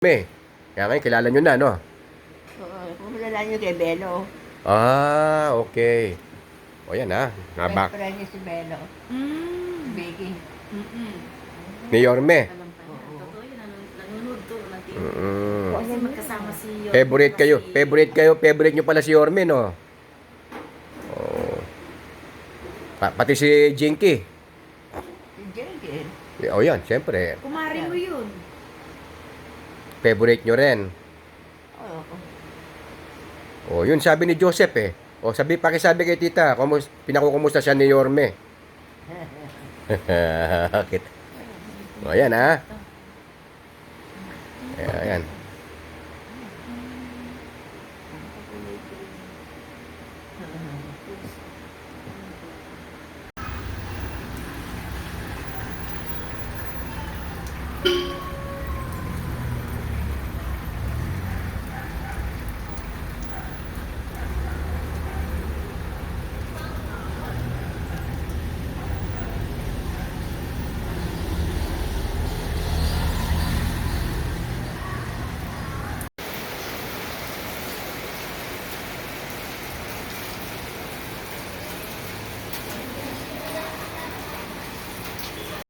Kaya ngayon, kilala nyo na, no? Oo, kumilala niyo kay Belo. Ah, okay. O yan, ha? Best Nabak. friend niya si Belo. Mm. Vicky. Mm-mm. Ni Yorme. Alam pa niya. Oo. Totoo yun. Nanonood to ng TV. Mm. Kasi magkasama si Yorme. Favorite nyo pala si Yorme, no? Oh. Pati si Jinky. Si Jenkins. O yan, siyempre. Kumari mo yun. Favorite nyo rin. Oo. O, yun sabi ni Joseph, eh. O, pakisabi kay tita, pinakukumusta siya ni Yorme. O, yan, ha? Ayan.